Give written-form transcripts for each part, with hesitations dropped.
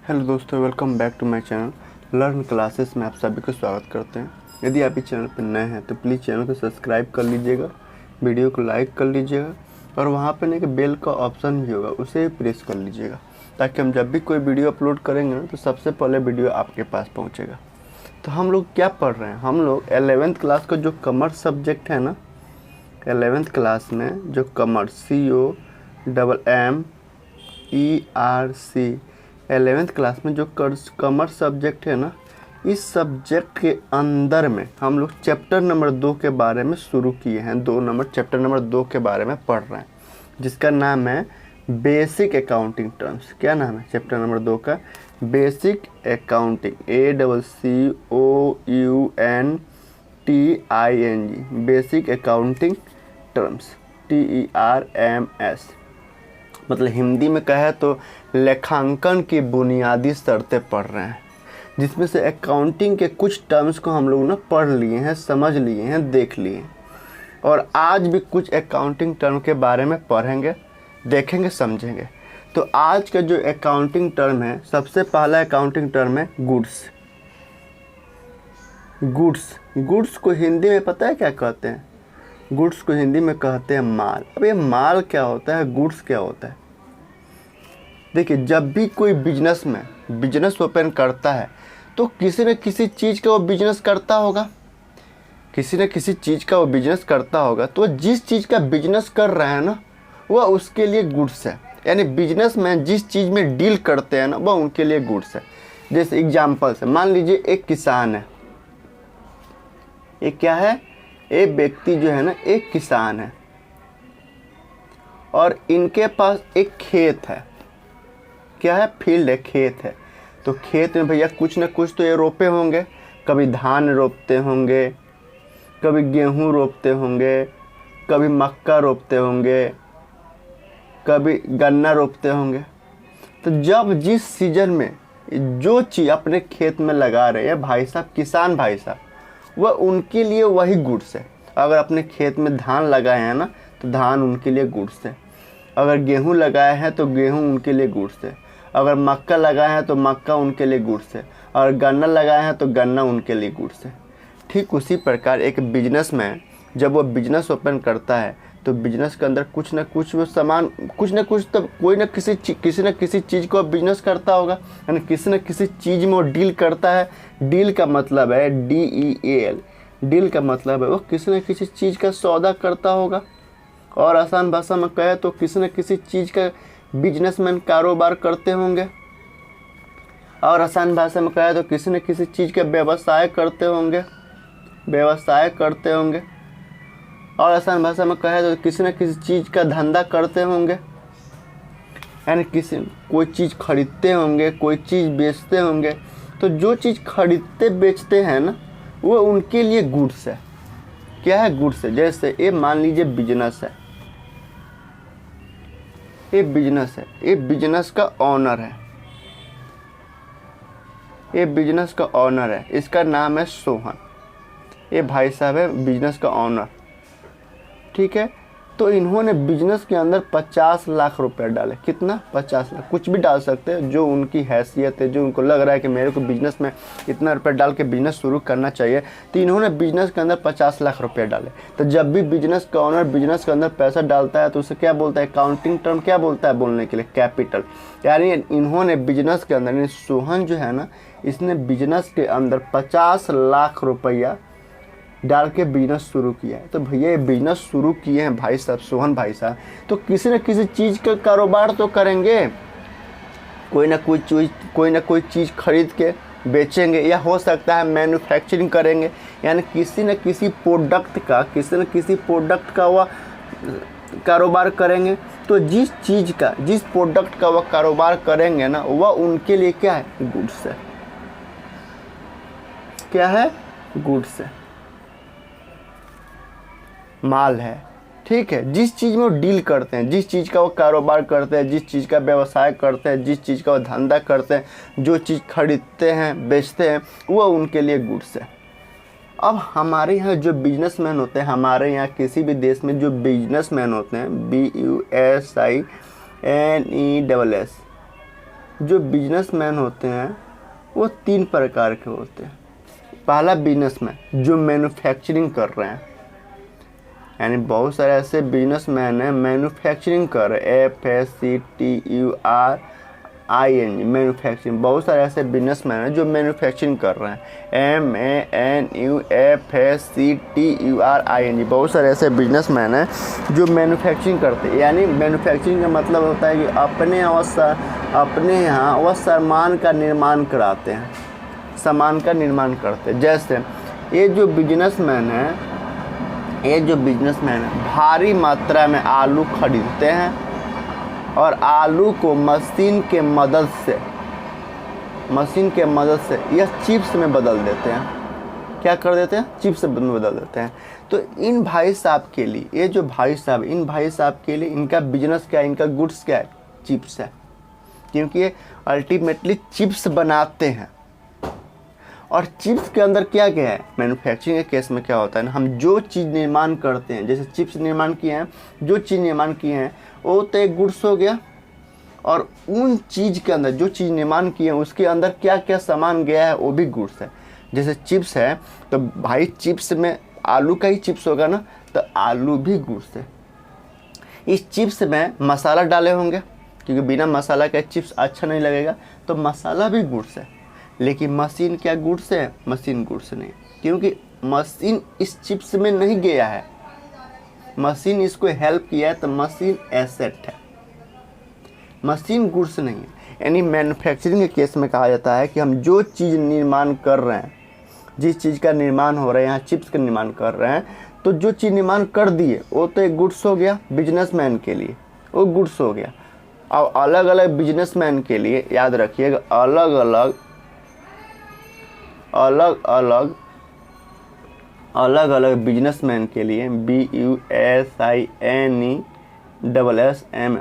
Hello दोस्तों, welcome back to my channel learn classes में आप सभी को स्वागत करते हैं। यदि आप इस चैनल पर नए हैं तो प्लीज़ चैनल को सब्सक्राइब कर लीजिएगा, वीडियो को लाइक कर लीजिएगा और वहाँ पर एक बेल का ऑप्शन भी होगा, उसे भी प्रेस कर लीजिएगा ताकि हम जब भी कोई वीडियो अपलोड करेंगे ना तो सबसे पहले वीडियो आपके पास पहुँचेगा। तो हम लोग क्या पढ़ रहे हैं, हम लोग 11th क्लास का जो कॉमर्स सब्जेक्ट है ना, 11th क्लास में जो कॉमर्स COMMERC 11th क्लास में जो कॉमर्स सब्जेक्ट है ना, इस सब्जेक्ट के अंदर में हम लोग चैप्टर नंबर 2 के बारे में शुरू किए हैं। चैप्टर नंबर 2 के बारे में पढ़ रहे हैं जिसका नाम है बेसिक अकाउंटिंग टर्म्स। क्या नाम है चैप्टर नंबर 2 का? Basic accounting, ACCOUNTING, basic accounting terms, TERMS। मतलब हिंदी में कहे तो लेखांकन की बुनियादी शर्तें पढ़ रहे हैं, जिसमें से अकाउंटिंग के कुछ टर्म्स को हम लोग ना पढ़ लिए हैं, समझ लिए हैं, देख लिए हैं और आज भी कुछ अकाउंटिंग टर्म के बारे में पढ़ेंगे, देखेंगे, समझेंगे। तो आज का जो अकाउंटिंग टर्म है, सबसे पहला अकाउंटिंग टर्म है गुड्स। गुड्स को हिंदी में पता है क्या कहते हैं? गुड्स को हिंदी में कहते हैं माल। अब ये माल क्या होता है, गुड्स क्या होता है? देखिए, जब भी कोई बिजनेस ओपन करता है तो किसी न किसी चीज़ का वो बिजनेस करता होगा, तो जिस चीज़ का बिजनेस कर रहा है ना, वह उसके लिए गुड्स है। यानी बिजनेसमैन जिस चीज़ में डील करते हैं ना, वह उनके लिए गुड्स है। जैसे एग्जाम्पल से मान लीजिए एक किसान है, एक क्या है, एक व्यक्ति जो है ना, एक किसान है और इनके पास एक खेत है। क्या है? फील्ड है, खेत है। तो खेत में भैया कुछ ना कुछ तो ये रोपे होंगे, कभी धान रोपते होंगे, कभी गेहूं रोपते होंगे, कभी मक्का रोपते होंगे, कभी गन्ना रोपते होंगे। तो जब जिस सीजन में जो चीज़ अपने खेत में लगा रहे हैं भाई साहब, किसान भाई साहब, वह उनके लिए वही गुड्स है। अगर अपने खेत में धान लगाए हैं ना, तो धान उनके लिए गुड्स है। अगर गेहूं लगाए हैं तो गेहूं उनके लिए गुड्स है। अगर मक्का लगाए हैं तो मक्का उनके लिए गुड्स है। और गन्ना लगाए हैं तो गन्ना उनके लिए गुड्स है। ठीक उसी प्रकार एक बिजनेसमैन जब वो बिजनेस ओपन करता है तो बिजनेस के अंदर कुछ ना कुछ वो सामान, कुछ ना कुछ तो कोई ना किसी न किसी चीज़ को बिजनेस करता होगा, यानी किसी न किसी चीज़ में वो डील करता है। डील का मतलब है DEAL, डील का मतलब है वो किसी न किसी चीज़ का सौदा करता होगा। और आसान भाषा में कहे तो किसी न किसी चीज़ का बिजनेसमैन कारोबार करते होंगे। और आसान भाषा में कहे तो किसी न किसी चीज़ का व्यवसाय करते होंगे। और आसान भाषा में कहे तो किसी न किसी चीज़ का धंधा करते होंगे, यानी कोई चीज़ खरीदते होंगे, कोई चीज़ बेचते होंगे। तो जो चीज़ खरीदते बेचते हैं ना, वो उनके लिए गुड्स है। क्या है? गुड्स है। जैसे ये मान लीजिए बिजनेस है, ये बिजनेस का ऑनर है, इसका नाम है सोहन। ये भाई साहब है बिजनेस का ऑनर, ठीक है। तो इन्होंने बिजनेस के अंदर 50 लाख रुपए डाले। कितना? 50 लाख। कुछ भी डाल सकते हैं, जो उनकी हैसियत है, जो उनको लग रहा है कि मेरे को बिजनेस में इतना रुपये डाल के बिजनेस शुरू करना चाहिए। तो इन्होंने बिजनेस के अंदर 50 लाख रुपये डाले। तो जब भी बिजनेस का ऑनर बिजनेस के अंदर पैसा डालता है तो उसे क्या बोलता है? अकाउंटिंग टर्म क्या बोलता है बोलने के लिए? कैपिटल। यानी इन्होंने बिजनेस के अंदर, सोहन जो है ना, इसने बिजनेस के अंदर 50 लाख रुपया डाल के बिजनेस शुरू किया है। तो भैया ये बिजनेस शुरू किए हैं भाई साहब, सोहन भाई साहब, तो किसी न किसी चीज़ का कारोबार तो करेंगे। कोई ना कोई चीज़ खरीद के बेचेंगे, या हो सकता है मैन्युफैक्चरिंग करेंगे, यानी किसी न किसी प्रोडक्ट का वह कारोबार करेंगे। तो जिस प्रोडक्ट का वह कारोबार करेंगे ना, वह उनके लिए क्या है? गुड्स है। क्या है? गुड्स है, माल है, ठीक है। जिस चीज़ में वो डील करते हैं, जिस चीज़ का वो कारोबार करते हैं, जिस चीज़ का व्यवसाय करते हैं, जिस चीज़ का वो धंधा करते हैं, जो चीज़ खरीदते हैं, बेचते हैं, वो उनके लिए गुड्स है। अब हमारे यहाँ जो बिजनेसमैन होते हैं, हमारे यहाँ किसी भी देश में जो बिजनेसमैन होते हैं, BUSINESS, जो बिजनेसमैन होते हैं वो 3 प्रकार के होते हैं। पहला बिजनेसमैन जो मैन्युफैक्चरिंग कर रहे हैं, यानी बहुत सारे ऐसे बिजनेसमैन हैं मैन्युफैक्चरिंग कर रहे हैं, FACTURING मैन्युफैक्चरिंग। बहुत सारे ऐसे बिजनेसमैन हैं जो मैन्युफैक्चरिंग कर रहे हैं, MANUFACTURING। बहुत सारे ऐसे बिजनेसमैन हैं जो मैन्युफैक्चरिंग करते हैं। यानी मैन्युफैक्चरिंग का मतलब होता है कि अपने यहाँ वह सामान का निर्माण कराते हैं, सामान का निर्माण करते हैं। जैसे ये जो बिजनेसमैन है भारी मात्रा में आलू खरीदते हैं और आलू को मशीन के मदद से यह चिप्स में बदल देते हैं। क्या कर देते हैं? चिप्स में बदल देते हैं। तो इन भाई साहब के लिए, ये जो भाई साहब, इन भाई साहब के लिए इनका बिजनेस क्या है, इनका गुड्स क्या है? चिप्स है। क्योंकि ये अल्टीमेटली चिप्स बनाते हैं। और चिप्स के अंदर क्या क्या है? मैन्युफैक्चरिंग के केस में क्या होता है ना, हम जो चीज़ निर्माण करते हैं, जैसे चिप्स निर्माण किए हैं, जो चीज़ निर्माण किए हैं वो तो एक गुड्स हो गया, और उन चीज़ के अंदर जो चीज़ निर्माण किए हैं उसके अंदर क्या क्या सामान गया है वो भी गुड्स है। जैसे चिप्स है तो भाई चिप्स में आलू का ही चिप्स होगा ना, तो आलू भी गुड्स है। इस चिप्स में मसाला डाले होंगे, क्योंकि बिना मसाला का चिप्स अच्छा नहीं लगेगा, तो मसाला भी गुड्स है। लेकिन मशीन क्या गुड्स है? मशीन गुड्स नहीं, क्योंकि मशीन इस चिप्स में नहीं गया है, मशीन इसको हेल्प किया है, तो मशीन एसेट है, मशीन गुड्स नहीं है। यानी मैन्युफैक्चरिंग के केस में कहा जाता है कि हम जो चीज़ निर्माण कर रहे हैं, जिस चीज़ का निर्माण हो रहा है, यहाँ चिप्स का निर्माण कर रहे हैं, तो जो चीज़ निर्माण कर दिए वो तो एक गुड्स हो गया बिजनेसमैन के लिए, वो गुड्स हो गया। अब अलग अलग बिजनेसमैन के लिए याद रखिएगा, अलग अलग बिजनेसमैन के लिए BUSINESSM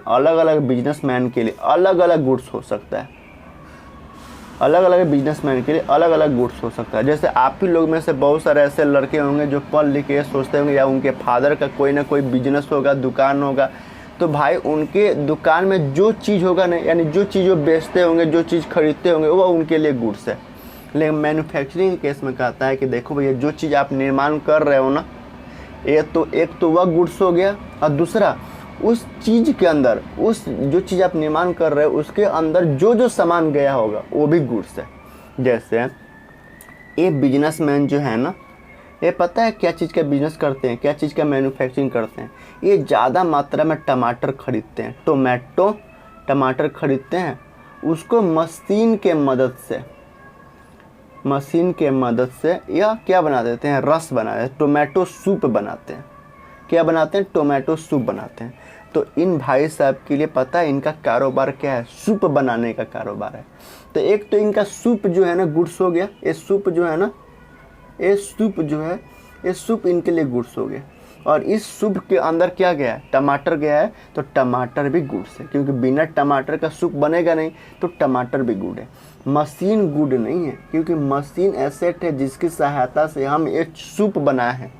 अलग अलग बिजनेसमैन के लिए अलग अलग गुड्स हो सकता है। अलग अलग बिजनेसमैन के लिए अलग अलग गुड्स हो सकता है। जैसे आप ही लोग में से बहुत सारे ऐसे लड़के होंगे जो पढ़ लिख के सोचते होंगे या उनके फादर का कोई ना कोई बिजनेस होगा, दुकान होगा, तो भाई उनके दुकान में जो चीज़ होगा ना, यानी जो चीज़ वो बेचते होंगे, जो चीज़ खरीदते होंगे, वो उनके लिए गुड्स है। लेकिन मैन्युफैक्चरिंग केस में कहता है कि देखो भैया जो चीज़ आप निर्माण कर रहे हो ना, एक तो वह गुड्स हो गया, और दूसरा उस चीज़ के अंदर, उस जो चीज़ आप निर्माण कर रहे हो उसके अंदर जो जो सामान गया होगा वो भी गुड्स है। जैसे ये बिजनेसमैन जो है ना, ये पता है क्या चीज़ का बिजनेस करते हैं, क्या चीज़ का मैन्युफैक्चरिंग करते हैं? ये ज़्यादा मात्रा में टमाटर खरीदते हैं, टमाटर खरीदते हैं, उसको मशीन के मदद से या क्या बना देते हैं? रस बना देते हैं, टोमेटो सूप बनाते हैं। क्या बनाते हैं? टोमेटो सूप बनाते हैं। तो इन भाई साहब के लिए पता है इनका कारोबार क्या है? सूप बनाने का कारोबार है। तो एक तो इनका सूप जो है ना गुड्स हो गया, ये सूप इनके लिए गुड्स हो गया। और इस सूप के अंदर क्या गया है? टमाटर गया है, तो टमाटर भी गुड्स है, क्योंकि बिना टमाटर का सूप बनेगा नहीं, तो टमाटर भी गुड है। मशीन गुड नहीं है, क्योंकि मशीन एसेट है जिसकी सहायता से हम एक सूप बनाए हैं।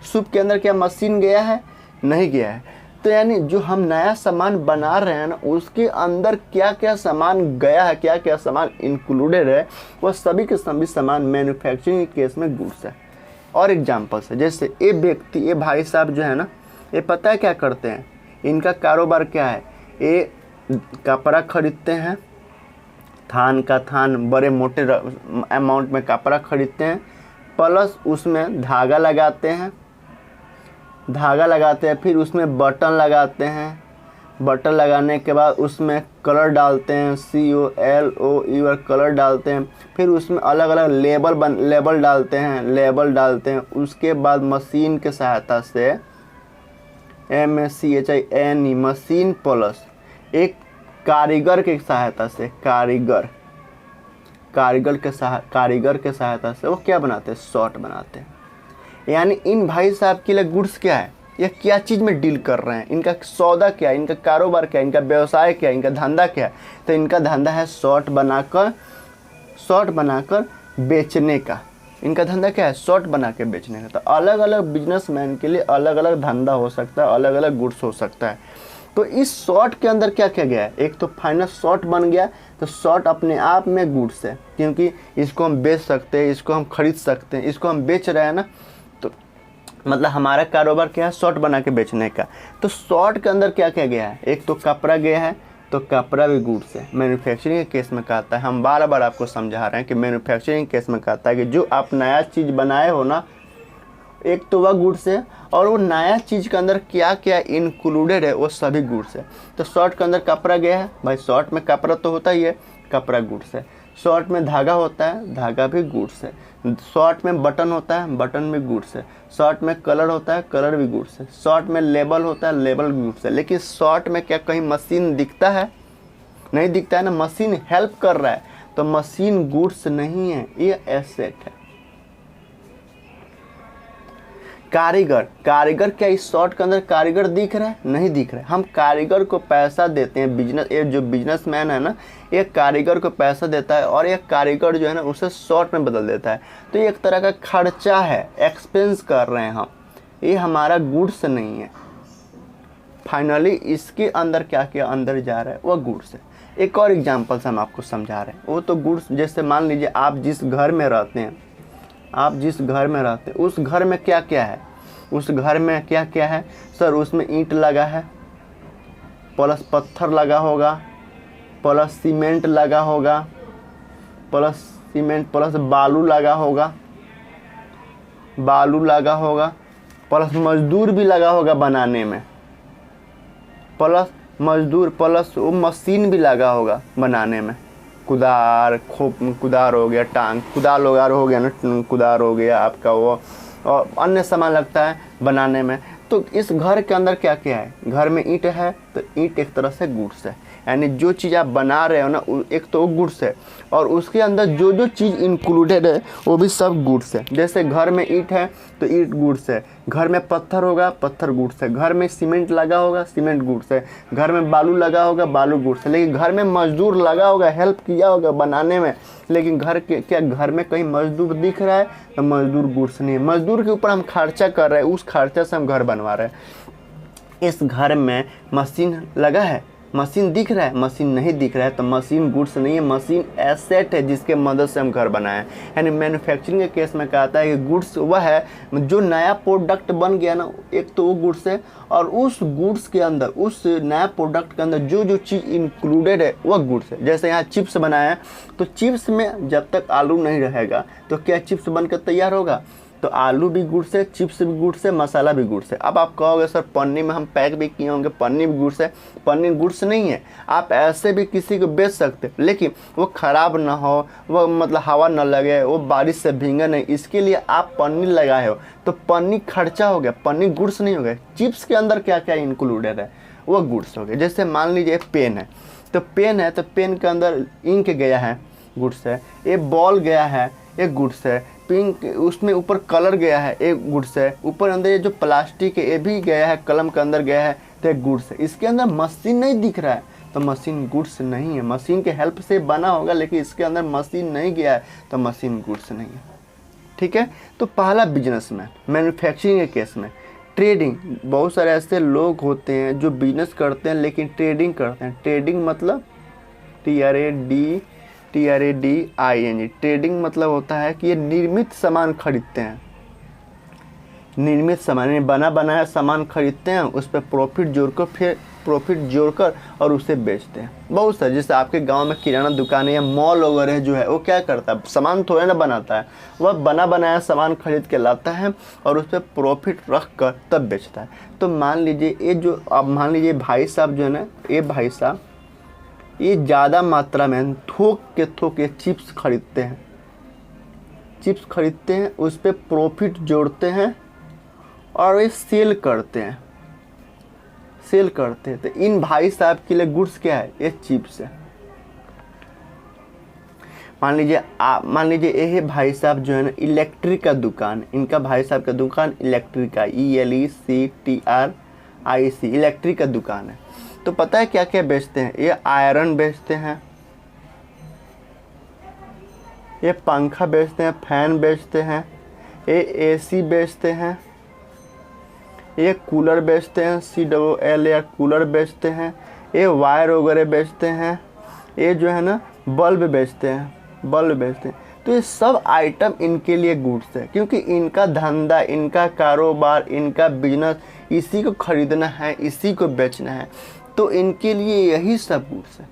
सूप के अंदर क्या मशीन गया है? नहीं गया है। तो यानी जो हम नया सामान बना रहे हैं ना, उसके अंदर क्या क्या सामान गया है, क्या क्या सामान इंक्लूडेड है, वह सभी के सभी सामान मैन्युफैक्चरिंग के केस में गुड्स है। और एग्जाम्पल्स है, जैसे ये भाई साहब जो है ना, ये पता है क्या करते हैं? इनका कारोबार क्या है? ये कपड़ा खरीदते हैं, थान का थान, बड़े मोटे अमाउंट में कपड़ा खरीदते हैं, प्लस उसमें धागा लगाते हैं, फिर उसमें बटन लगाते हैं, बटन लगाने के बाद उसमें कलर डालते हैं, COLOUR कलर डालते हैं, फिर उसमें अलग अलग लेबल डालते हैं। उसके बाद मशीन के सहायता से MACHINE मशीन प्लस एक कारीगर के सहायता से, कारीगर के सहायता से वो क्या बनाते हैं? शॉट बनाते हैं। यानी इन भाई साहब के लिए गुड्स क्या है? ये क्या चीज़ में डील कर रहे हैं? इनका सौदा क्या है? इनका कारोबार क्या है? इनका व्यवसाय क्या है? इनका धंधा क्या है? तो इनका धंधा है शॉट बनाकर बेचने का। इनका धंधा क्या है? शॉट बना के बेचने का। तो अलग अलग बिजनेसमैन के लिए अलग अलग धंधा हो सकता है, अलग अलग गुड्स हो सकता है। तो इस शॉर्ट के अंदर क्या क्या गया है, एक तो फाइनल शॉर्ट बन गया। तो शॉर्ट अपने आप में गुड्स है, क्योंकि इसको हम बेच सकते हैं, इसको हम खरीद सकते हैं, इसको हम बेच रहे हैं ना, तो मतलब हमारा कारोबार क्या है, शॉर्ट बना के बेचने का। तो शॉर्ट के अंदर क्या क्या गया है, एक तो कपड़ा गया है, तो कपड़ा भी गुड्स है। मैन्युफैक्चरिंग के केस में कहता है, हम बार बार आपको समझा रहे हैं कि मैन्युफैक्चरिंग के केस में कहता है कि जो आप नया चीज़ बनाए हो ना, एक तो वह गुड्स है, और वो नया चीज़ के अंदर क्या क्या इंक्लूडेड है वो सभी गुड्स है। तो शॉर्ट के अंदर कपड़ा गया है, भाई शॉर्ट में कपड़ा तो होता ही है, कपड़ा गुड्स है। शॉर्ट में धागा होता है, धागा भी गुड्स है। शॉर्ट में बटन होता है, बटन भी गुड्स है। शॉर्ट में कलर होता है, कलर भी गुड्स है। शॉर्ट में लेबल होता है, लेबल भी गुड्स है। लेकिन शॉर्ट में क्या कहीं मशीन दिखता है, नहीं दिखता है ना, मशीन हेल्प कर रहा है, तो मशीन गुड्स नहीं है, ये एसेट है। कारीगर, कारीगर क्या इस शॉर्ट के अंदर कारीगर दिख रहा है, नहीं दिख रहा है। हम कारीगर को पैसा देते हैं, बिजनेस, ये जो बिजनेसमैन है ना, ये कारीगर को पैसा देता है, और ये कारीगर जो है ना उसे शॉर्ट में बदल देता है। तो ये एक तरह का खर्चा है, एक्सपेंस कर रहे हैं हम, ये हमारा गुड्स नहीं है। फाइनली इसके अंदर क्या क्या अंदर जा रहा है, वह गुड्स है। एक और एग्जाम्पल से हम आपको समझा रहे हैं, वो तो गुड्स, जैसे मान लीजिए आप जिस घर में रहते हैं, आप जिस घर में रहते हैं उस घर में क्या क्या है, उस घर में क्या क्या है सर, उसमें ईंट लगा है, प्लस पत्थर लगा होगा, प्लस सीमेंट लगा होगा, प्लस सीमेंट प्लस बालू लगा होगा, बालू लगा होगा, प्लस मजदूर भी लगा होगा बनाने में, प्लस मजदूर प्लस वो मशीन भी लगा होगा बनाने में, कुदार, कुदार हो गया, टांग, कुदार वगैरह हो गया ना, कुदार हो गया आपका वो, और अन्य सामान लगता है बनाने में। तो इस घर के अंदर क्या क्या है, घर में ईंट है, तो ईंट एक तरह से गुड्स है, यानी जो चीज़ आप बना रहे हो ना, एक तो वो गुड्स है, और उसके अंदर जो जो चीज़ इंक्लूडेड है वो भी सब गुड्स है। जैसे घर में ईंट है तो ईंट गुड्स है, घर में पत्थर होगा, पत्थर गुड्स है, घर में सीमेंट लगा होगा, सीमेंट गुड्स है, घर में बालू लगा होगा, बालू गुड्स है। लेकिन घर में मजदूर लगा होगा, हेल्प किया होगा बनाने में, लेकिन घर के क्या घर में कहीं मजदूर दिख रहा है, तो मजदूर गुड्स नहीं है। मजदूर के ऊपर हम खर्चा कर रहे हैं, उस खर्चा से हम घर बनवा रहे हैं। इस घर में मशीन लगा है, मशीन दिख रहा है, मशीन नहीं दिख रहा है, तो मशीन गुड्स नहीं है, मशीन एसेट है जिसके मदद से हम घर बनाए। यानी मैन्युफैक्चरिंग के केस में कहता है कि गुड्स वह है जो नया प्रोडक्ट बन गया ना, एक तो वो गुड्स है, और उस गुड्स के अंदर, उस नया प्रोडक्ट के अंदर जो जो चीज़ इंक्लूडेड है वह गुड्स है। जैसे यहाँ चिप्स बनाया है, तो चिप्स में जब तक आलू नहीं रहेगा तो क्या चिप्स बनकर तैयार होगा, तो आलू भी गुड्स है, चिप्स भी गुड्स है, मसाला भी गुड्स है। अब आप कहोगे सर पन्नी में हम पैक भी किए होंगे, पन्नी भी गुड्स है, पन्नी गुड्स नहीं है। आप ऐसे भी किसी को बेच सकते, लेकिन वो ख़राब ना हो, वो मतलब हवा ना लगे, वो बारिश से भींगे नहीं, इसके लिए आप पन्नी लगाए हो, तो पन्नी खर्चा हो गया, पन्नी गुड्स नहीं हो गया। चिप्स के अंदर क्या क्या इंक्लूडेड है, वो गुड्स हो गए। जैसे मान लीजिए पेन है, तो पेन है, तो पेन के अंदर इंक गया है, गुड्स है। ये बॉल गया है, एक गुड्स है। पिंक, उसमें ऊपर कलर गया है, एक गुड्स है। ऊपर अंदर ये जो प्लास्टिक है ये भी गया है, कलम के अंदर गया है, तो एक गुड्स है। इसके अंदर मशीन नहीं दिख रहा है, तो मशीन गुड्स नहीं है। मशीन के हेल्प से बना होगा, लेकिन इसके अंदर मशीन नहीं गया है, तो मशीन गुड्स नहीं है। ठीक है, तो पहला बिजनेस में, मैन्युफैक्चरिंग के केस में ट्रेडिंग, बहुत सारे ऐसे लोग होते हैं जो बिजनेस करते हैं लेकिन ट्रेडिंग करते हैं। ट्रेडिंग मतलब TRADING, ट्रेडिंग मतलब होता है कि ये निर्मित सामान खरीदते हैं, निर्मित सामान, बना बनाया सामान खरीदते हैं, उस पर प्रॉफिट जोड़कर, फिर प्रॉफिट जोड़कर और उसे बेचते हैं। बहुत सारे, जैसे आपके गांव में किराना दुकान है या मॉल वगैरह जो है, वो क्या करता है, सामान थोड़ा ना बनाता है, वह बना बनाया सामान खरीद के लाता है और उस पर प्रॉफिट रख कर तब बेचता है। तो मान लीजिए ये जो, अब मान लीजिए भाई साहब जो है ना, ये भाई साहब ये ज़्यादा मात्रा में थोक के चिप्स खरीदते हैं, चिप्स खरीदते हैं, उस पर प्रॉफिट जोड़ते हैं और ये सेल करते हैं, सेल करते हैं। तो इन भाई साहब के लिए गुड्स क्या है, ये चिप्स है। मान लीजिए ये भाई साहब जो है ना, इलेक्ट्रिक का दुकान, इनका भाई साहब का दुकान इलेक्ट्रिक का, ELECTRIC, इलेक्ट्रिक का दुकान है। तो पता है क्या क्या बेचते हैं, ये आयरन बेचते हैं, ये पंखा बेचते हैं, फैन बेचते हैं, ये AC बेचते हैं, ये कूलर बेचते हैं, COOL या कूलर बेचते हैं, ये वायर वगैरह बेचते हैं, ये जो है ना बल्ब बेचते हैं, बल्ब बेचते हैं। तो ये सब आइटम इनके लिए गुड्स है, क्योंकि इनका धंधा, इनका कारोबार, इनका बिजनेस इसी को खरीदना है, इसी को बेचना है। तो इनके लिए यही सब गुड्स है।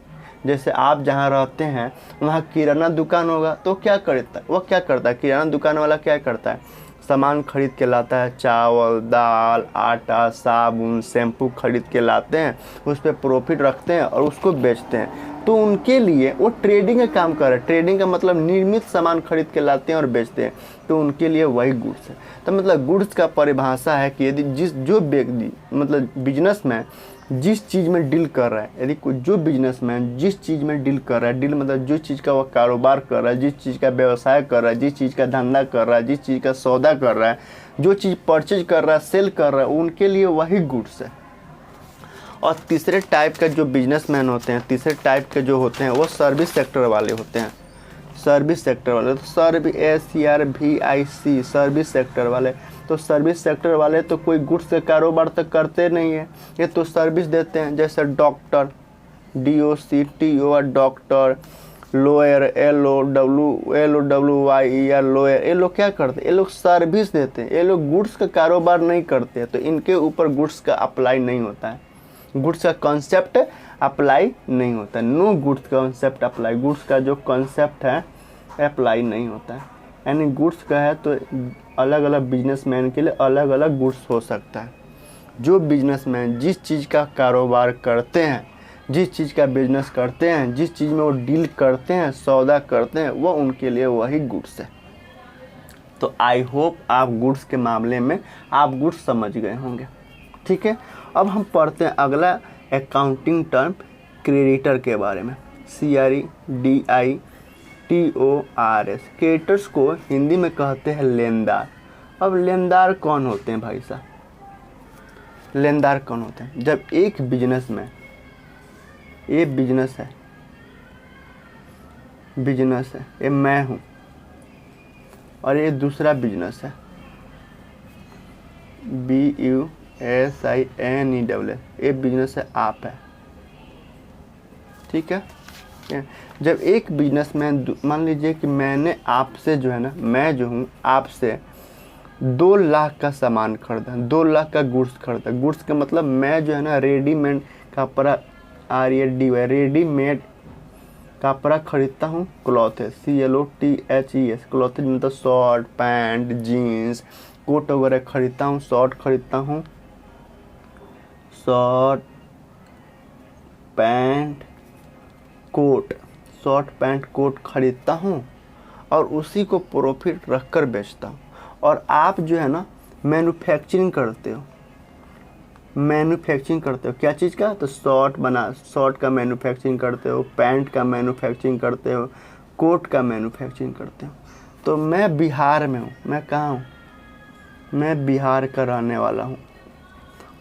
जैसे आप जहाँ रहते हैं वहाँ किराना दुकान होगा, तो क्या करता है, वो क्या करता है, किराना दुकान वाला क्या करता है, सामान खरीद के लाता है, चावल, दाल, आटा, साबुन, शैम्पू खरीद के लाते हैं, उस पर प्रॉफिट रखते हैं और उसको बेचते हैं। तो उनके लिए वो ट्रेडिंग का काम कर रहे हैं। ट्रेडिंग का मतलब निर्मित सामान खरीद के लाते हैं और बेचते हैं, तो उनके लिए वही गुड्स है। तो मतलब गुड्स का परिभाषा है कि यदि जो व्यक्ति मतलब बिजनेसमैन जिस चीज़ में डील कर रहा है, यदि कोई जो बिजनेसमैन जिस चीज़ में डील कर रहा है, डील मतलब जिस चीज़ का वो कारोबार कर रहा है, जिस चीज़ का व्यवसाय कर रहा है, जिस चीज़ का धंधा कर रहा है, जिस चीज़ का सौदा कर रहा है, जो चीज़ परचेज कर रहा है, सेल कर रहा है, उनके लिए वही गुड्स है। और तीसरे टाइप का जो बिजनेसमैन होते हैं, तीसरे टाइप के जो होते हैं वो सर्विस सेक्टर वाले होते हैं। सर्विस सेक्टर वाले तो SERVIC सर्विस सेक्टर वाले। तो सर्विस सेक्टर वाले तो कोई गुड्स का कारोबार तो करते नहीं है, ये तो सर्विस देते हैं। जैसे doctor, DOCTOR doctor, lawyer LOWYER lawyer, ये लोग क्या करते हैं, ये लोग सर्विस देते हैं, ये लोग गुड्स का कारोबार नहीं करते हैं। तो इनके ऊपर गुड्स का अप्लाई नहीं होता है, गुड्स का कॉन्सेप्ट अप्लाई नहीं होता है। No goods concept apply, goods का जो कॉन्सेप्ट है अप्लाई नहीं होता है। यानी गुड्स का है तो अलग अलग बिजनेसमैन के लिए अलग अलग गुड्स हो सकता है। जो बिजनेसमैन जिस चीज़ का कारोबार करते हैं, जिस चीज़ का बिजनेस करते हैं, जिस चीज़ में वो डील करते हैं, सौदा करते हैं, वो उनके लिए वही गुड्स है। तो आई होप आप गुड्स के मामले में आप गुड्स समझ गए होंगे। ठीक है, अब हम पढ़ते हैं अगला अकाउंटिंग टर्म क्रेडिटर के बारे में। CREDITORS। क्रेडिटर्स को हिंदी में कहते हैं लेनदार। अब लेनदार कौन होते हैं भाई साहब, लेनदार कौन होते हैं, जब एक बिजनेस में, ये बिजनेस है, ये मैं हूँ और ये दूसरा बिजनेस है BUSINESS, ये बिजनेस है आप है। ठीक है, जब एक बिजनेसमैन, मान लीजिए कि मैंने आपसे जो है ना, मैं जो हूँ आपसे 2 लाख का सामान खरीदा, 2 लाख का गुड्स खरीदा। गुड्स का मतलब मैं जो है ना रेडीमेड कपड़ा, रेडीमेड कपड़ा खरीदता हूँ, क्लॉथ है CLOTHES, क्लॉथ मतलब शर्ट, पैंट, जीन्स, कोट वगैरह खरीदता हूँ। शर्ट खरीदता हूँ, shirt, pant, coat, shirt, pant, coat खरीदता हूँ और उसी को प्रॉफिट रख कर बेचता हूँ। और आप जो है ना मैन्युफैक्चरिंग करते हो, क्या चीज़ का, तो शर्ट का मैन्युफैक्चरिंग करते हो, पैंट का मैन्युफैक्चरिंग करते हो, कोट का मैन्युफैक्चरिंग करते हो। तो मैं बिहार में हूँ, मैं कहाँ हूँ, मैं बिहार का रहने वाला हूँ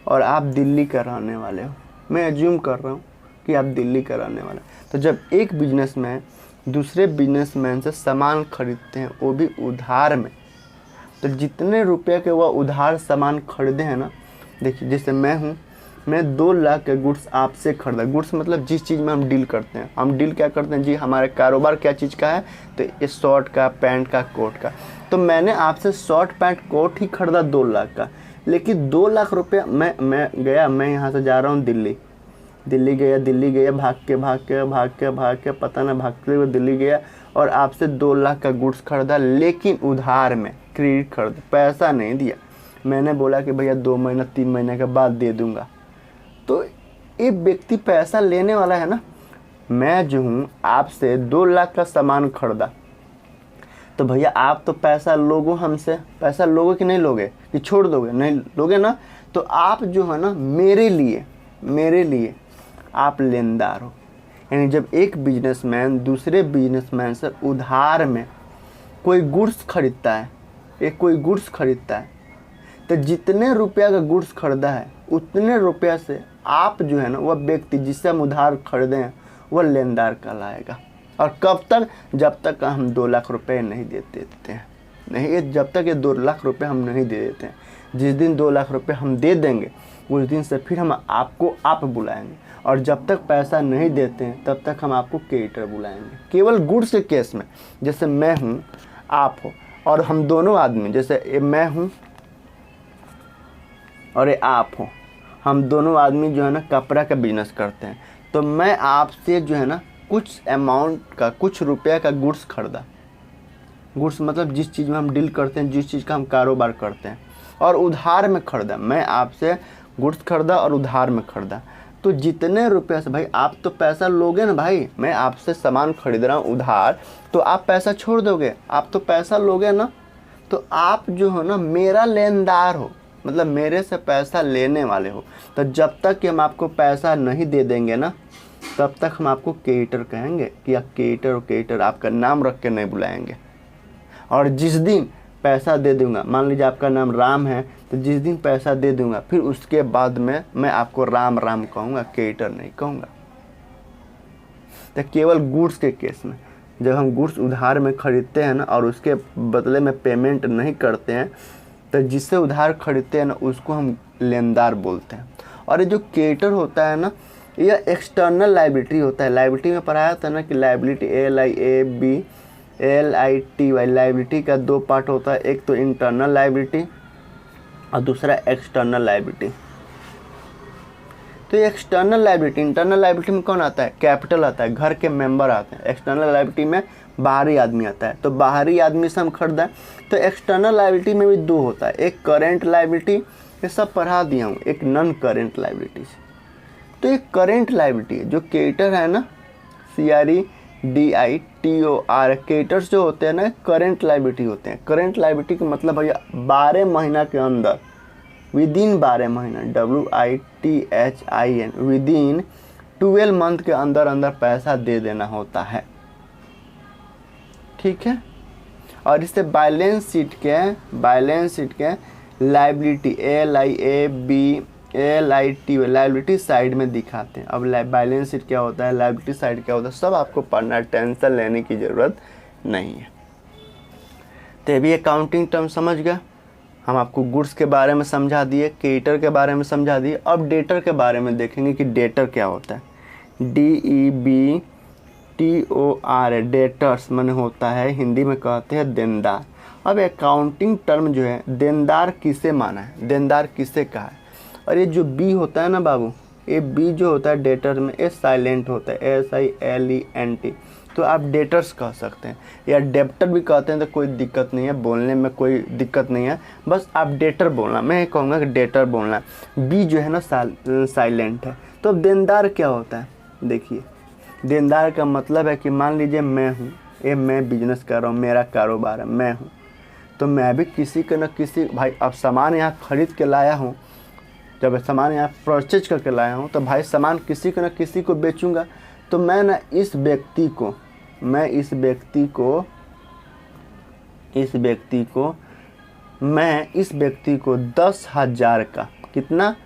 और आप दिल्ली का रहने वाले हो। मैं एज्यूम कर रहा हूँ कि आप दिल्ली का रहने वाला। तो जब एक बिजनेसमैन दूसरे बिजनेसमैन से सामान खरीदते हैं, वो भी उधार में, तो जितने रुपये के वह उधार सामान खरीदे हैं ना, देखिए जैसे मैं हूँ, मैं 2 लाख के गुड्स आपसे खरीदा। गुड्स मतलब जिस चीज़ में हम डील करते हैं, हम डील क्या करते हैं जी, हमारे कारोबार क्या चीज़ का है, तो ये शर्ट का, पैंट का, कोट का। तो मैंने आपसे शर्ट, पैंट, कोट ही खरीदा 2 लाख का, लेकिन 2 लाख रुपया मैं गया, मैं यहाँ से जा रहा हूँ दिल्ली गया, भाग के पता ना भागते हुए दिल्ली गया और आपसे 2 लाख का गुड्स खरीदा, लेकिन उधार में, क्रेडिट खरीदा, पैसा नहीं दिया। मैंने बोला कि भैया 2 महीना 3 महीने के बाद दे दूंगा। तो ये व्यक्ति पैसा लेने वाला है ना। मैं जो हूँ आपसे 2 लाख का सामान खरीदा, तो भैया आप तो पैसा लोगो हमसे, पैसा लोगे कि नहीं लोगे, कि छोड़ दोगे, नहीं लोगे ना। तो आप जो है ना मेरे लिए आप लेनदार हो। यानी जब एक बिजनेसमैन दूसरे बिजनेसमैन से उधार में कोई गुड्स खरीदता है, तो जितने रुपया का गुड्स खरीदा है उतने रुपया से आप जो है ना वह व्यक्ति जिससे हम उधार खरीदे हैं वह लेनदार कहलाएगा। और कब तक, जब तक हम 2 लाख रुपए नहीं देते हैं। नहीं, ये जब तक ये 2 लाख रुपए हम नहीं दे देते हैं, जिस दिन 2 लाख रुपए हम दे देंगे उस दिन से फिर हम आपको आप बुलाएंगे, और जब तक पैसा नहीं देते हैं तब तक हम आपको क्रेडिटर बुलाएंगे। केवल गुड्स के केस में, जैसे मैं हूँ, आप हो, और हम दोनों आदमी, जैसे ये मैं हूँ और ये आप हो, हम दोनों आदमी जो है ना कपड़ा का बिजनेस करते हैं, तो मैं आपसे जो है ना कुछ अमाउंट का, कुछ रुपया का गुड्स खरीदा। गुड्स मतलब जिस चीज़ में हम डील करते हैं, जिस चीज़ का हम कारोबार करते हैं, और उधार में खरीदा। मैं आपसे गुड्स खरीदा और उधार में खरीदा, तो जितने रुपये से, भाई आप तो पैसा लोगे ना भाई, मैं आपसे सामान खरीद रहा हूँ उधार, तो आप पैसा छोड़ दोगे, आप तो पैसा लोगे ना, तो आप जो हो ना मेरा लेनदार हो, मतलब मेरे से पैसा लेने वाले हो। तो जब तक कि हम आपको पैसा नहीं दे देंगे ना, तब तक हम आपको क्रेडिटर कहेंगे कि आप क्रेडिटर हो, क्रेडिटर आपका नाम रख के नहीं बुलाएंगे। और जिस दिन पैसा दे दूंगा, मान लीजिए आपका नाम राम है, तो जिस दिन पैसा दे दूंगा फिर उसके बाद में मैं आपको राम राम कहूँगा, क्रेडिटर नहीं कहूँगा। तो केवल गुड्स के केस में, जब हम गुड्स उधार में खरीदते हैं ना और उसके बदले में पेमेंट नहीं करते हैं, तो जिससे उधार खरीदते हैं ना उसको हम लेनदार बोलते हैं। और ये जो क्रेडिटर होता है ना, यह एक्सटर्नल लायबिलिटी होता है। लायबिलिटी में पढ़ाया था ना कि लायबिलिटी LIABLITY, लायबिलिटी का 2 पार्ट होता है, एक तो इंटरनल लायबिलिटी और दूसरा एक्सटर्नल लायबिलिटी। तो ये एक्सटर्नल लायबिलिटी, इंटरनल लायबिलिटी में कौन आता है? कैपिटल आता है, घर के मेंबर आते हैं। एक्सटर्नल लायबिलिटी में बाहरी आदमी आता है, तो बाहरी आदमी से हम खरीदा है। तो एक्सटर्नल लायबिलिटी में भी 2 होता है, एक करेंट लायबिलिटी, ये सब पढ़ा दिया हूँ, एक नॉन करेंट लायबिलिटी। तो ये करेंट लायबिलिटी जो क्रेडिटर है ना, CREDITOR, क्रेडिटर्स जो होते हैं ना करेंट लायबिलिटी होते हैं। करेंट लायबिलिटी का मतलब भैया 12 महीना के अंदर, विदिन 12 महीना, WITHIN, विदिन 12 मंथ के अंदर अंदर पैसा दे देना होता है, ठीक है। और इससे बैलेंस शीट के लायबिलिटी LIABLITY लायबिलिटी साइड में दिखाते हैं। अब बैलेंस शीट क्या होता है, लायबिलिटी साइड क्या होता है, सब आपको पढ़ना, टेंशन लेने की ज़रूरत नहीं है। तो ये भी अकाउंटिंग टर्म समझ गए। हम आपको गुड्स के बारे में समझा दिए, क्रेडिटर के बारे में समझा दिए। अब डेटर के बारे में देखेंगे कि डेटर क्या होता है। DEBTOR, डेटर्स माने होता है, हिंदी में कहते हैं देनदार। अब अकाउंटिंग टर्म जो है, देनदार किसे माना है, देनदार किसे कहा है। और ये जो बी होता है ना बाबू, ये बी जो होता है डेटर में, ये साइलेंट होता है, SILENT। तो आप डेटर्स कह सकते हैं या डेब्टर भी कहते हैं, तो कोई दिक्कत नहीं है, बोलने में कोई दिक्कत नहीं है, बस आप डेटर बोलना, मैं कहूँगा कि डेटर बोलना। बी जो है ना साइलेंट है। तो अब देनदार क्या होता है, देखिए देनदार का मतलब है कि मान लीजिए मैं हूँ, ये मैं बिजनेस कर रहा हूँ, मेरा कारोबार है, मैं हूँ, तो मैं भी किसी के न किसी, भाई अब सामान यहाँ खरीद के लाया हूँ, जब सामान यहाँ परचेज करके लाया हूँ, तो भाई सामान किसी को न किसी को बेचूंगा। तो मैं ना इस व्यक्ति को 10,000 का, कितना,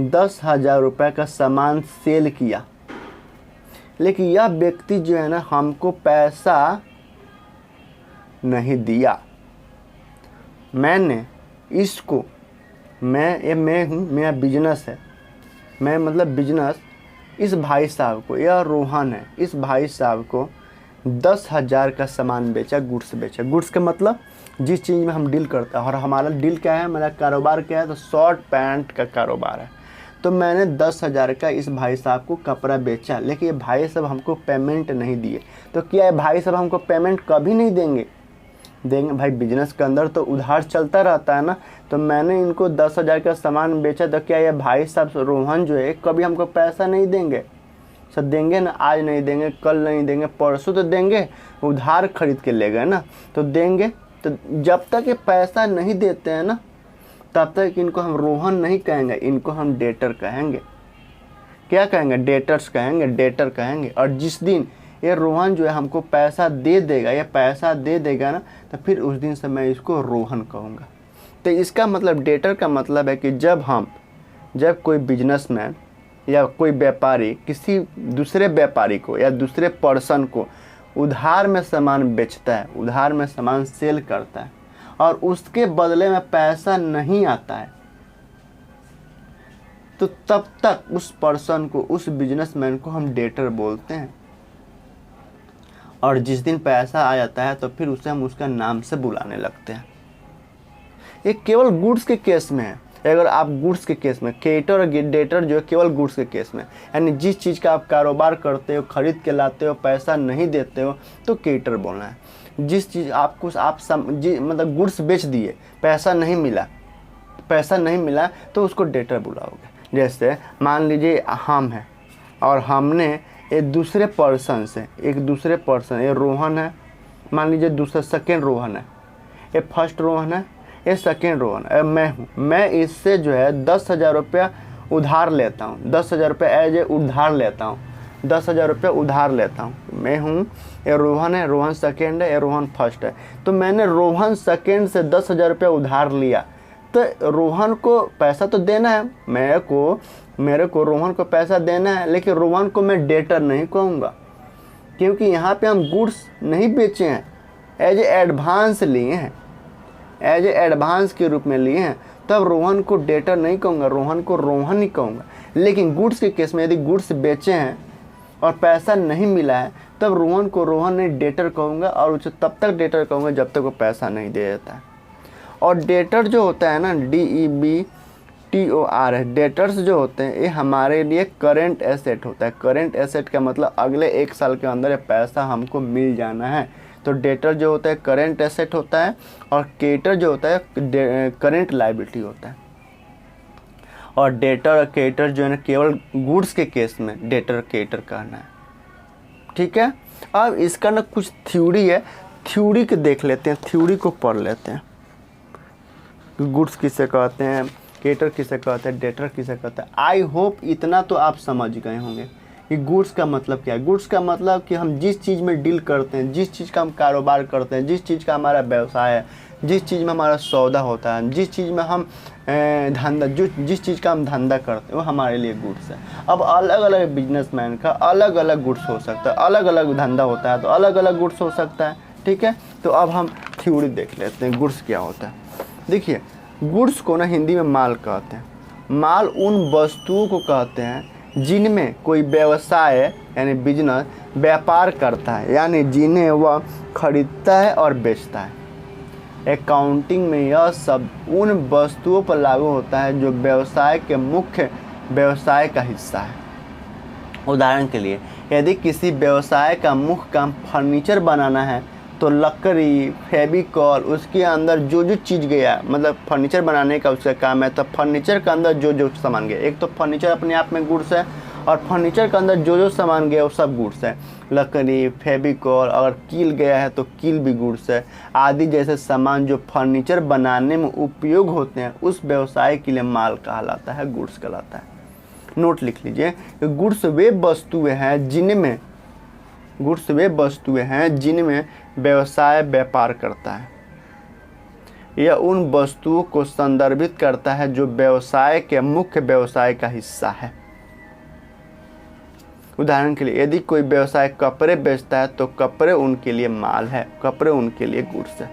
10,000 रुपये का सामान सेल किया, लेकिन यह व्यक्ति जो है ना हमको पैसा नहीं दिया। मैंने इसको, मैं हूँ, मेरा बिजनेस है, मैं मतलब बिजनेस, इस भाई साहब को, यह रोहन है, इस भाई साहब को 10,000 का सामान बेचा, गुड्स बेचा। गुड्स का मतलब जिस चीज़ में हम डील करते हैं, और हमारा डील क्या है, मेरा कारोबार क्या है, तो शॉर्ट पैंट का कारोबार है। तो मैंने 10,000 का इस भाई साहब को कपड़ा बेचा, लेकिन ये भाई साहब हमको पेमेंट नहीं दिए। तो क्या ये भाई साहब हमको पेमेंट कभी नहीं देंगे भाई, बिजनेस के अंदर तो उधार चलता रहता है ना। तो मैंने इनको 10,000 का सामान बेचा, तो क्या ये भाई साहब रोहन जो है कभी हमको पैसा नहीं देंगे? सर देंगे ना, आज नहीं देंगे, कल नहीं देंगे, परसों तो देंगे, उधार खरीद के ले गए ना, तो देंगे। तो जब तक ये पैसा नहीं देते हैं ना, तब तक इनको हम रोहन नहीं कहेंगे, इनको हम डेटर कहेंगे। क्या कहेंगे? डेटर्स कहेंगे, डेटर कहेंगे। और जिस दिन ये रोहन जो है हमको पैसा दे देगा, या पैसा दे देगा ना, तो फिर उस दिन से मैं इसको रोहन कहूँगा। तो इसका मतलब, डेटर का मतलब है कि जब कोई बिजनेसमैन या कोई व्यापारी किसी दूसरे व्यापारी को या दूसरे पर्सन को उधार में सामान बेचता है, उधार में सामान सेल करता है, और उसके बदले में पैसा नहीं आता है, तो तब तक उस पर्सन को, उस बिजनेसमैन को हम डेटर बोलते हैं। और जिस दिन पैसा आ जाता है तो फिर उसे हम उसका नाम से बुलाने लगते हैं। ये केवल गुड्स के केस में है। अगर आप गुड्स के केस में, क्रेडिटर और डेटर जो है केवल गुड्स के केस में, यानी जिस चीज़ का आप कारोबार करते हो, खरीद के लाते हो, पैसा नहीं देते हो, तो क्रेडिटर बोलना है। जिस चीज़ आपको मतलब गुड्स बेच दिए, पैसा नहीं मिला तो उसको डेटर बुलाओगे। जैसे मान लीजिए हम हैं और हमने एक दूसरे पर्सन, ये रोहन है, मान लीजिए दूसरा सेकेंड रोहन है, ये फर्स्ट रोहन है, ये सेकेंड रोहन है, मैं हूँ। मैं इससे जो है 10,000 रुपया उधार लेता हूँ, 10,000 रुपया एज ए उधार लेता हूँ, 10,000 रुपया उधार लेता हूँ। मैं हूँ, ये रोहन है, रोहन सेकेंड है, ये रोहन फर्स्ट है। तो मैंने रोहन सेकेंड से 10,000 रुपया उधार लिया, तो रोहन को पैसा तो देना है, मेरे को रोहन को पैसा देना है, लेकिन रोहन को मैं डेटर नहीं कहूँगा, क्योंकि यहाँ पे हम गुड्स नहीं बेचे हैं, एज ए एडवांस लिए हैं, एज ए एडवांस के रूप में लिए हैं। तब रोहन को डेटर नहीं कहूँगा, रोहन को रोहन ही कहूँगा। लेकिन गुड्स के केस में यदि गुड्स बेचे हैं और पैसा नहीं मिला है, तब रोहन को रोहन नहीं डेटर कहूँगा, और उसे तब तक डेटर कहूँगा जब तक वो पैसा नहीं दे देता है। और डेटर जो होता है ना, DEBTOR है, डेटर्स जो होते हैं, ये हमारे लिए करेंट एसेट होता है। करेंट एसेट का मतलब अगले 1 साल के अंदर ये पैसा हमको मिल जाना है। तो डेटर जो होता है करेंट एसेट होता है, और क्रेडिटर जो होता है करेंट लायबिलिटी होता है। और डेटर और क्रेडिटर जो है ना, केवल गुड्स के केस में डेटर क्रेडिटर कहना है, ठीक है। अब इसका ना कुछ थ्योरी है, थ्योरी को देख लेते हैं, थ्योरी को पढ़ लेते हैं। गुड्स किसे कहते हैं, क्रेडिटर किसे कहते हैं, डेटर किसे कहते हैं। आई होप इतना तो आप समझ गए होंगे कि गुड्स का मतलब क्या है। गुड्स का मतलब कि हम जिस चीज़ में डील करते हैं, जिस चीज़ का हम कारोबार करते हैं, जिस चीज़ का हमारा व्यवसाय है, जिस चीज़ में हमारा सौदा होता है, जिस चीज़ में हम जिस चीज़ का हम धंधा करते हैं, वो हमारे लिए गुड्स है। अब अलग अलग बिजनेसमैन का अलग अलग गुड्स हो सकता है, अलग अलग धंधा होता है तो अलग अलग गुड्स हो सकता है, ठीक है। तो अब हम थ्योरी देख लेते हैं गुड्स क्या होता है। देखिए, गुड्स को ना हिंदी में माल कहते हैं। माल उन वस्तुओं को कहते हैं जिनमें कोई व्यवसाय यानी बिजनेस व्यापार करता है, यानी जिन्हें वह खरीदता है और बेचता है। अकाउंटिंग में यह सब उन वस्तुओं पर लागू होता है जो व्यवसाय के मुख्य व्यवसाय का हिस्सा है। उदाहरण के लिए, यदि किसी व्यवसाय का मुख्य काम फर्नीचर बनाना है, तो लकड़ी, फेविकॉल, उसके अंदर जो जो चीज़ गया, मतलब फर्नीचर बनाने का उसका काम है, तो फर्नीचर के अंदर जो जो सामान गया, एक तो फर्नीचर अपने आप में गुड्स है, और फर्नीचर के अंदर जो जो सामान गया वो सब गुड्स है। लकड़ी, फेविकॉल, अगर कील गया है तो कील भी गुड्स है, आदि जैसे सामान जो फर्नीचर बनाने में उपयोग होते हैं, उस व्यवसाय के लिए माल कहलाता है, गुड्स कहलाता है। नोट लिख लीजिए, गुड्स वे वस्तुएं हैं जिनमें व्यवसाय व्यापार करता है। यह उन वस्तुओं को संदर्भित करता है जो व्यवसाय के मुख्य व्यवसाय का हिस्सा है। उदाहरण के लिए, यदि कोई व्यवसाय कपड़े बेचता है तो कपड़े उनके लिए माल है, कपड़े उनके लिए गुड्स है।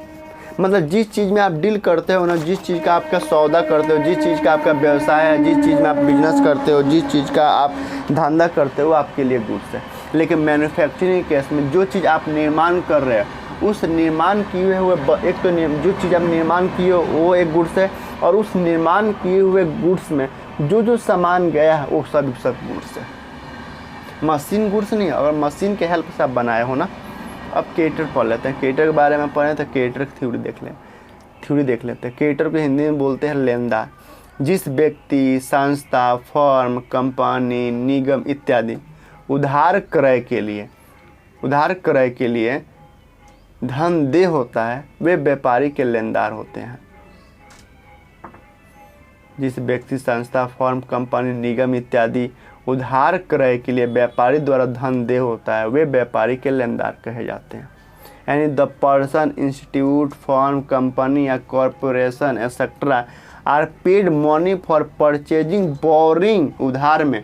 मतलब जिस चीज़ में आप डील करते हो ना, जिस चीज़ का आपका सौदा करते हो, जिस चीज़ का आपका व्यवसाय है, जिस चीज़ में आप बिजनेस करते हो, जिस चीज़ का आप धंधा करते हो, आपके लिए गुड्स है। लेकिन मैन्युफैक्चरिंग केस में जो चीज़ आप निर्माण कर रहे हो, उस निर्माण किए हुए एक तो जो चीज़ आप निर्माण किए हो वो एक गुड्स है, और उस निर्माण किए हुए गुड्स में जो जो सामान गया है वो सब गुड्स है। मशीन गुड्स नहीं, अगर मशीन के हेल्प से आप बनाए हो ना। अब क्रेडिटर पढ़ लेते हैं। क्रेडिटर के बारे में पढ़ें तो क्रेडिटर की थ्योरी देख लेते हैं। क्रेडिटर को हिंदी में बोलते हैं लेनदार। जिस व्यक्ति, संस्था, फर्म, कंपनी, निगम इत्यादि उधार क्रय के लिए धन दे होता है, वे व्यापारी के लेनदार होते हैं। जिस व्यक्ति, संस्था, फर्म, कंपनी, निगम इत्यादि उधार क्रय के लिए व्यापारी द्वारा धन दे होता है, वे व्यापारी के लेनदार कहे जाते हैं। यानी the person, institute, firm, company या corporation etcetera are paid money for purchasing, borrowing, उधार में,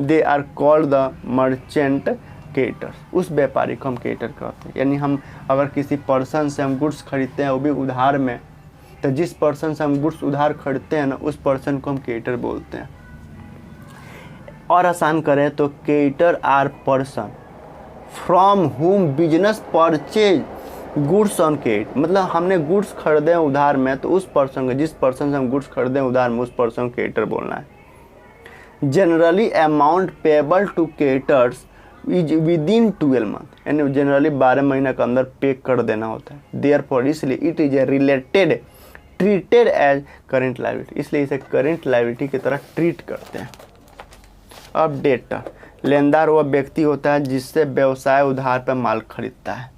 they are called the merchant creditor. उस व्यापारी को हम क्रेडिटर कहते हैं। यानी हम अगर किसी पर्सन से हम गुड्स खरीदते हैं, वो भी उधार में, तो जिस पर्सन से हम गुड्स उधार खरीदते हैं ना, उस पर्सन को हम क्रेडिटर बोलते हैं। और आसान करें तो क्रेडिटर आर पर्सन फ्रॉम हुम business purchase goods on credit, मतलब हमने गुड्स खरीदे हैं उधार में, तो उस पर्सन को, जिस पर्सन से हम गुड्स खरीदे हैं उधार में, उस पर्सन को क्रेडिटर बोलना है। Generally amount payable to creditors is within 12 month, यानी जनरली 12 महीने के अंदर पे कर देना होता है। देयरफॉर इसलिए it is a related treated as current liability, इसलिए इसे करेंट लायबिलिटी की तरह ट्रीट करते हैं। अब डेटर, लेनदार वह व्यक्ति होता है जिससे व्यवसाय उधार पर माल खरीदता है।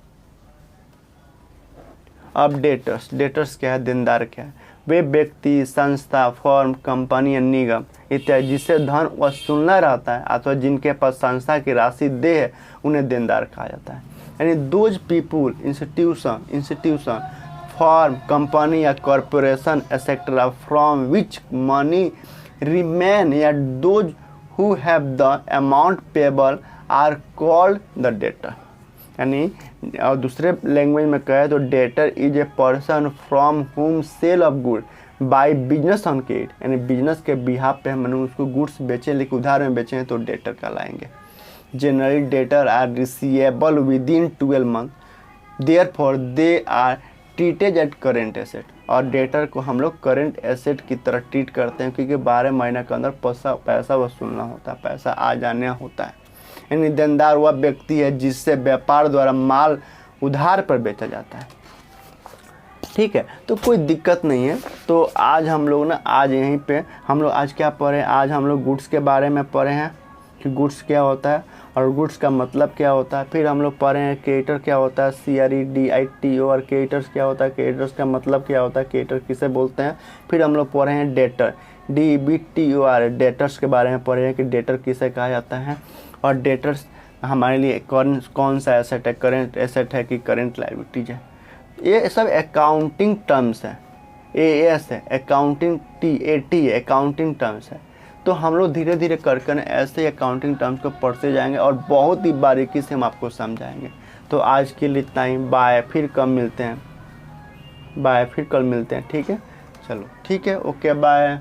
अब डेटर्स, डेटर्स क्या है, देनदार क्या है, वे व्यक्ति, संस्था, फर्म, कंपनी या निगम इत्यादि जिससे धन वसूलना रहता है अथवा जिनके पास संस्था की राशि दे है, उन्हें देनदार कहा जाता है। यानी those people, institution, firm, company या corporation etcetera from which money remain या those who have the amount payable are called the debtor। यानी और दूसरे लैंग्वेज में कहे तो debtor is a person from whom sale of good by business on credit, यानी business के behalf पे हम उसको गुड्स बेचें लेकिन उधार में बेचें तो डेटर कहलाएंगे। Generally debtor are receivable within 12 month, therefore they are treated at current asset, और डेटर को हम लोग करेंट एसेट की तरह ट्रीट करते हैं क्योंकि 12 महीने के अंदर पैसा वसूलना होता है, पैसा आ जाना होता है। यानी देनदार वह व्यक्ति है जिससे व्यापार द्वारा माल उधार पर बेचा जाता है। ठीक है, तो कोई दिक्कत नहीं है। तो आज हम लोग ना, आज यहीं पे हम लोग आज क्या पढ़े, आज हम लोग गुड्स के बारे में पढ़े हैं कि गुड्स क्या होता है और गुड्स का मतलब क्या होता है। फिर हम लोग पढ़े हैं क्रेडिटर क्या होता है, CREDITO, और क्रेडिटर्स क्या होता है, क्रेडिटर्स का मतलब क्या होता है, क्रेडिटर किसे बोलते हैं। फिर हम लोग पढ़े हैं डेटर, DEBTOR, डेटर्स के बारे में पढ़े हैं कि डेटर किसे कहा जाता है, और डेटर्स हमारे लिए कौन सा एसेट है, करेंट एसेट है कि करेंट लायबिलिटीज है। ये सब अकाउंटिंग टर्म्स है, AS है, अकाउंटिंग TAT है, अकाउंटिंग टर्म्स है। तो हम लोग धीरे धीरे कर ऐसे अकाउंटिंग टर्म्स को पढ़ते जाएंगे और बहुत ही बारीकी से हम आपको समझाएंगे। तो आज के लिए इतना ही, बाय, फिर कल मिलते हैं, बाय, फिर कल मिलते हैं। ठीक है, चलो ठीक है, ओके, बाय।